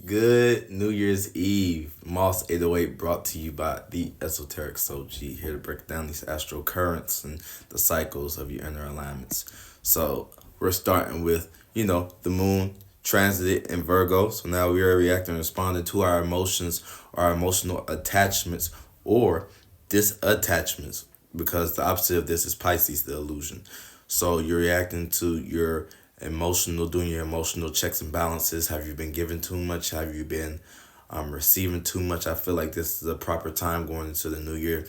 Good New Year's Eve. Moss 808 brought to you by the Esoteric Soul G, here to break down these astral currents and the cycles of your inner alignments. So we're starting with, the moon transit in Virgo. So now we are reacting and responding to our emotions, our emotional attachments, or disattachments, because the opposite of this is Pisces, the illusion. So you're reacting to your emotional, doing your emotional checks and balances. Have you been giving too much? Have you been receiving too much? I feel like this is a proper time going into the new year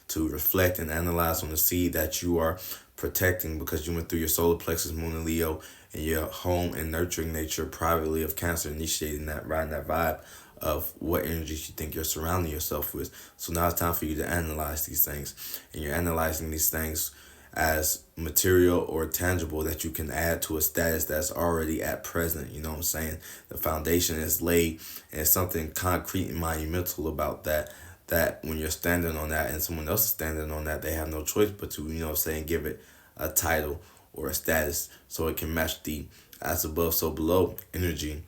to reflect and analyze on the seed that you are protecting, because you went through your solar plexus, moon and Leo, and your home and nurturing nature privately of Cancer, initiating that, riding that vibe of what energies you think you're surrounding yourself with. So now it's time for you to analyze these things. And you're analyzing these things as material or tangible that you can add to a status that's already at present. You know what I'm saying? The foundation is laid, and it's something concrete and monumental about that when you're standing on that and someone else is standing on that, they have no choice but to, give it a title or a status so it can match the as above so below energy,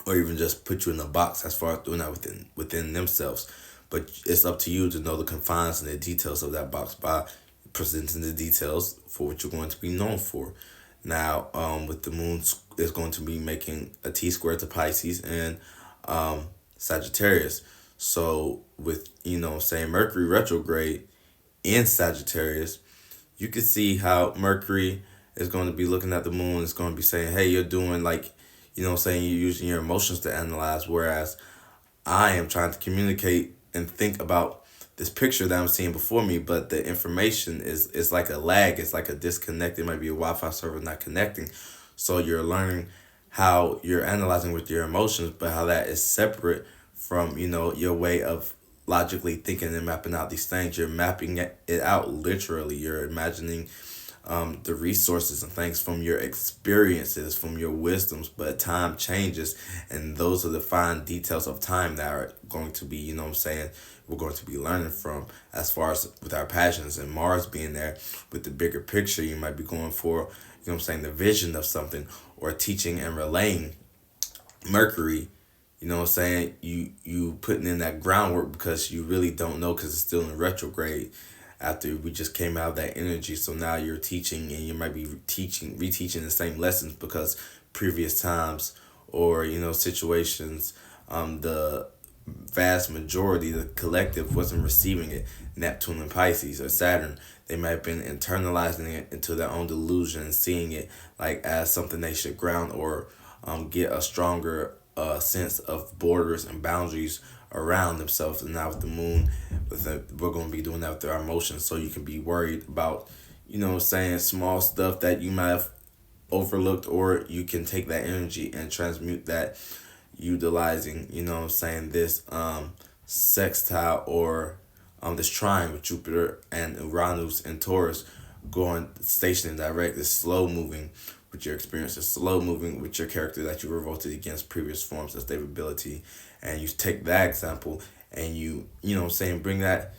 or even just put you in a box as far as doing that within themselves. But it's up to you to know the confines and the details of that box by presenting the details for what you're going to be known for. Now, with the moon, is going to be making a T square to Pisces and Sagittarius. So with, Mercury retrograde in Sagittarius, you can see how Mercury is going to be looking at the moon. It's going to be saying, hey, you're doing like, you're using your emotions to analyze, whereas I am trying to communicate and think about this picture that I'm seeing before me, but the information is like a lag. It's like a disconnect. It might be a Wi-Fi server not connecting. So you're learning how you're analyzing with your emotions, but how that is separate from, your way of logically thinking and mapping out these things. You're mapping it out literally. You're imagining the resources and things from your experiences, from your wisdoms, but time changes, and those are the fine details of time that are going to be, we're going to be learning from, as far as with our passions. And Mars being there with the bigger picture, you might be going for, the vision of something, or teaching and relaying. Mercury, you putting in that groundwork because you really don't know, because it's still in retrograde after we just came out of that energy. So now you're teaching, and you might be reteaching the same lessons, because previous times or, situations, the vast majority, the collective, wasn't receiving it. Neptune and Pisces or Saturn, they might have been internalizing it into their own delusion and seeing it like as something they should ground, or get a stronger sense of borders and boundaries around themselves. And now with the moon, we're going to be doing that with our emotions. So you can be worried about, small stuff that you might have overlooked, or you can take that energy and transmute that, utilizing, this sextile, or this trine with Jupiter and Uranus and Taurus, going stationing direct, is slow moving with your experiences, slow moving with your character that you revolted against previous forms of stability. And you take that example and bring that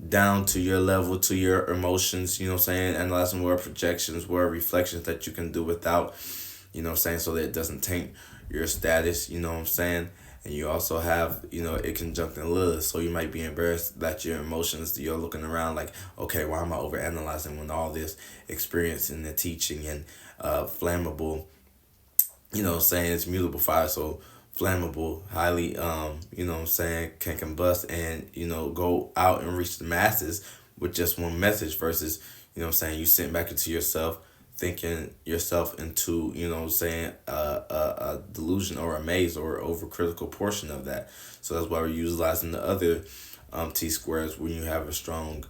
down to your level, to your emotions, analyzing what projections, what reflections that you can do without, so that it doesn't taint your status, And you also have, it conjunct in Lilith. So you might be embarrassed that your emotions, you're looking around like, okay, why am I over analyzing when all this experience and the teaching and flammable, it's mutable fire. So flammable, highly, can combust and, go out and reach the masses with just one message, versus, you sitting back into yourself, thinking yourself into, a delusion or a maze or overcritical portion of that. So that's why we're utilizing the other T squares when you have a strong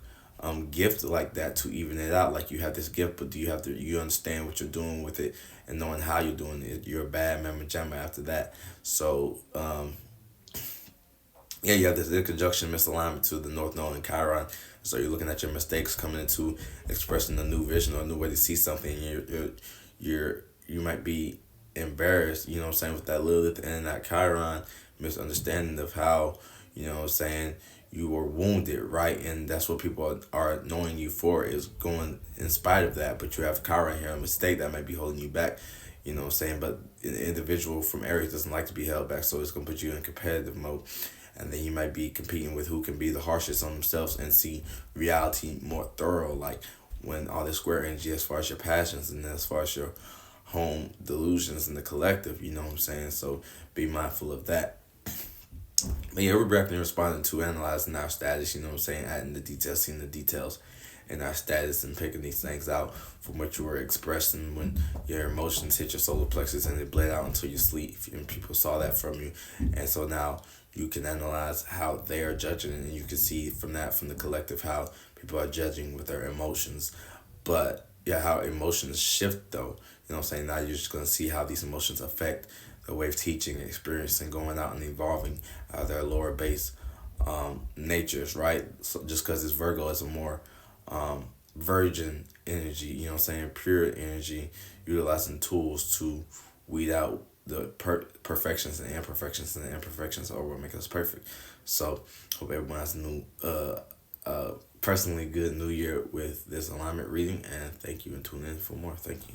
gift like that, to even it out. Like, you have this gift, but you understand what you're doing with it, and knowing how you're doing it. You're a bad mamma jamma after that. So you have this conjunction misalignment to the North Node and Chiron. So you're looking at your mistakes coming into expressing a new vision or a new way to see something. You might be embarrassed, with that Lilith and that Chiron misunderstanding of how, you were wounded, right? And that's what people are knowing you for, is going in spite of that. But you have Chiron here, a mistake that might be holding you back. you know what I'm saying? But an individual from Aries doesn't like to be held back, so it's going to put you in competitive mode. And then you might be competing with who can be the harshest on themselves and see reality more thorough, like when all this square energy as far as your passions and as far as your home delusions in the collective, you know what I'm saying? So be mindful of that. But yeah, we're directly responding to analyzing our status, you know what I'm saying? Adding the details, seeing the details in our status and picking these things out from what you were expressing when your emotions hit your solar plexus and it bled out until you sleep. And people saw that from you. And so now you can analyze how they are judging, and you can see from that, from the collective, how people are judging with their emotions. But yeah, how emotions shift though. You know what I'm saying? Now you're just going to see how these emotions affect the way of teaching, experiencing, going out and evolving their lower base natures, right? So just because it's Virgo, it's a more virgin energy, you know what I'm saying? Pure energy, utilizing tools to weed out the perfections and the imperfections are what make us perfect. So hope everyone has a new personally good new year with this alignment reading, and thank you, and tune in for more. Thank you.